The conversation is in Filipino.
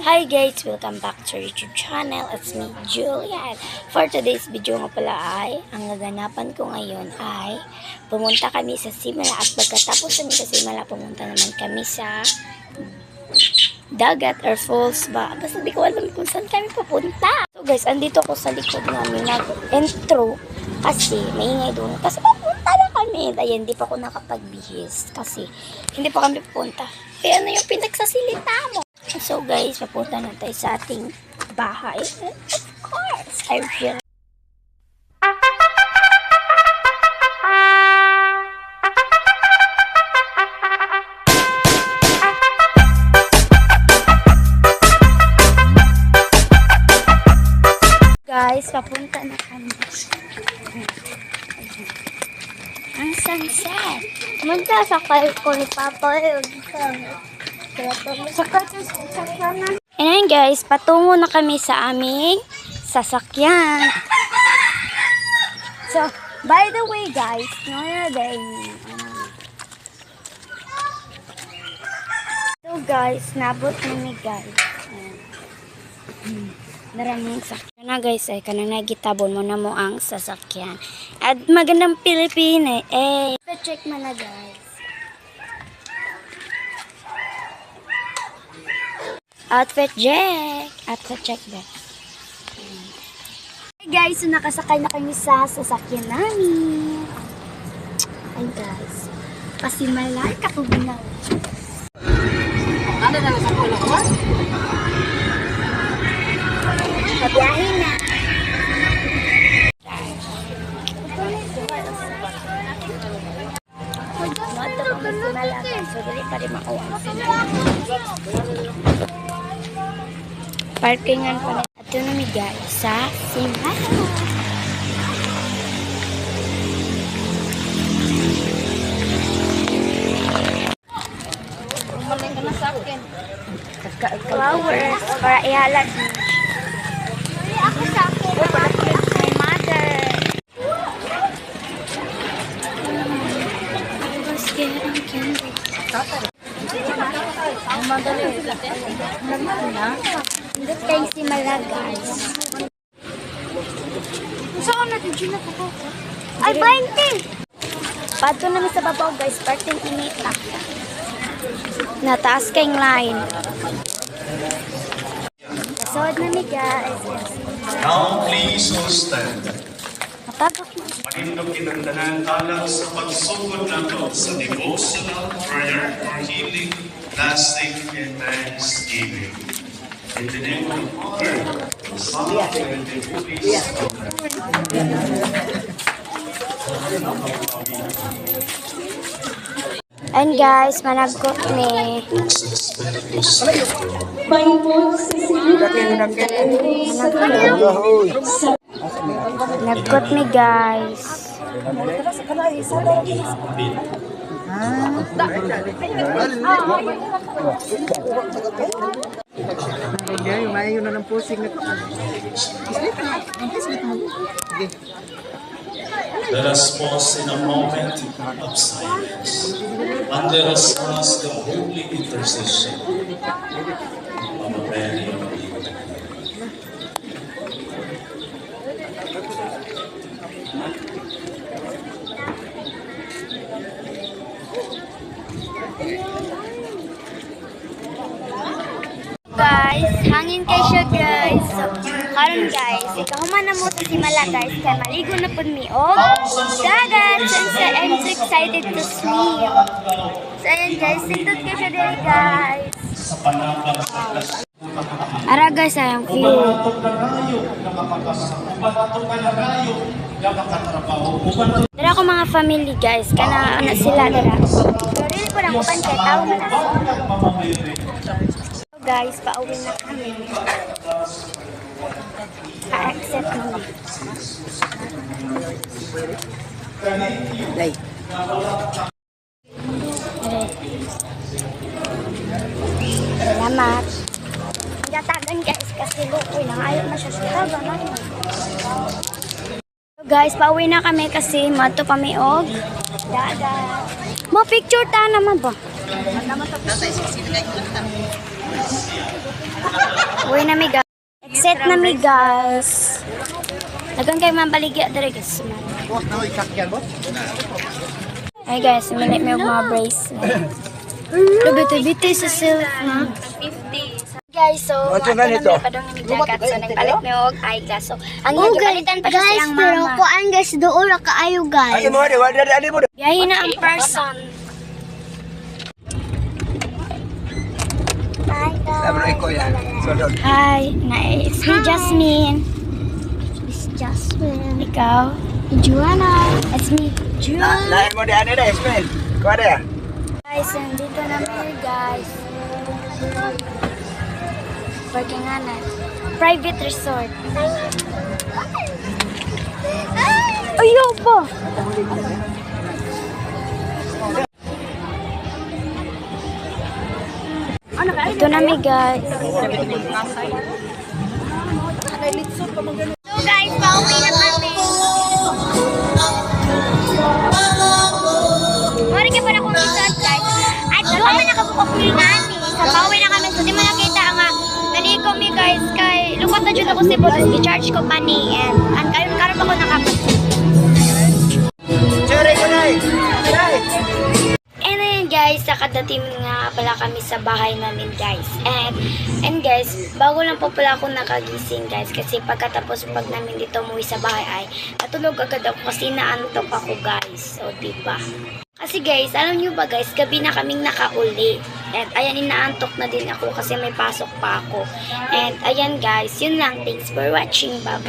Hi guys! Welcome back to our YouTube channel. It's me, Julian. For today's video nga pala ay, ang gaganapan ko ngayon ay pumunta kami sa Simala at pagkatapos kami sa Simala, pumunta naman kami sa dagat or falls ba? Basta di ko alam kung saan kami pupunta. So guys, andito ko sa likod namin nag-intro kasi maingay doon. Kasi pupunta na kami. Ayan, di pa ako nakapagbihis kasi hindi pa kami pupunta. Kaya ano yung pinagsasilita mo? So guys, papunta na tayo sa ating bahay. And of course, I will. Guys, papunta na kami. Ang sunset. Pumunta sa ko ni Papa. Ayan guys, patungo na kami sa aming sasakyan. So, by the way guys, so guys, nabot namin guys. Maraming sakyan na guys, ay kanang nagitabon mo na mo ang sasakyan. At magandang Pilipina eh. Check mo na guys. Outfit check. Outfit check ba? Hey guys, so nakasakay na kami sa sasakyan namin. Ay guys, pasimalay ka kung ginawa. Ano na sa pulo ko? Mabiyahin na. Noto kami simala guys, so dali pa rin makuha. Parkingan pa na. Ito na mi guys sa Simala. Umaling ka na sa akin. Flowers para ihalat. Ako sa akin. My mother. Let's get on candy. Ang madali. Hindi tayo Simala guys. Saan natin Gina ko? Ay, 20! Pato namin sa babaw guys, parting inita. Nataas kayong line. Kasawad namin guys. Now please all stand. Matagok na. Panindokin ang tanan alang sa pagsugod nato sa devotional prayer for healing, lasting, and thanksgiving. In the name of the Father, the Son, and the Holy Spirit. And guys, managkot ni. Nagkot ni guys. Mayo na ng pusing na to. Let us pause in a moment of silence. And let us ask the holy intercession of Mama Mary of Eden. Guys, hangin kay siya guys. So, karon guys, ikahuman na mo sa Simala guys, kaya maligo na po mi og dagat. So, I'm so excited to swim. So, ayan guys, sindot kay siya diri guys. Ara guys, ayang view. Dara ko mga family guys, kana anak sila dara. Pero dili po nang uban kay tao man. Guys, pauwi na kami. Pa-accept mo. Lay. Salamat. Gatagan guys kasi lukoy lang. Ayaw na siya sa taga. So guys, pauwi na kami kasi mato kami og dagat. Ma-picture ta naman ba? Nasa isip sila Uwi na mi guys. Exit na mi guys. Nagang kayo mabaligya dere guys. Ay guys, minit may mga bracelet. Lubiti-biti sa silk na. 50. Guys, so ato na may padong ni jacket. So nagpalit mi og eyeglass. So ang gipalitan pa siya siyang Pero mama. kuan guys, doon ra kaayo guys. Biyahe na ang person. Hi, it's me Jasmine. Miss Jasmine. Ikaw? Juana. It's me. Lain mo di ano na, Ismail. Kuha na. Guys, nandito na kami guys. Working on a private resort. Ayaw ba? Ito na mi guys. So guys, pauwi na kami. Mari ka pa na kung isot guys. At doon man nakabukok ni nani. Sa pauwi na kami. So di mo nakita nga. Naligo mi guys. Kay lukot na dyan ako si Boss. I-charge ko money. And karon pa ko nakapag. Chere ko na And then guys, nakadating nga pala kami sa bahay namin guys. And guys, bago lang po pala ako nakagising guys. Kasi pagkatapos pag namin dito umuwi sa bahay ay natulog agad ako kasi naantok ako guys. So diba? Kasi guys, alam nyo ba guys, gabi na kaming nakauli. And ayan, inaantok na din ako kasi may pasok pa ako. And ayan guys, yun lang. Thanks for watching. Bye-bye.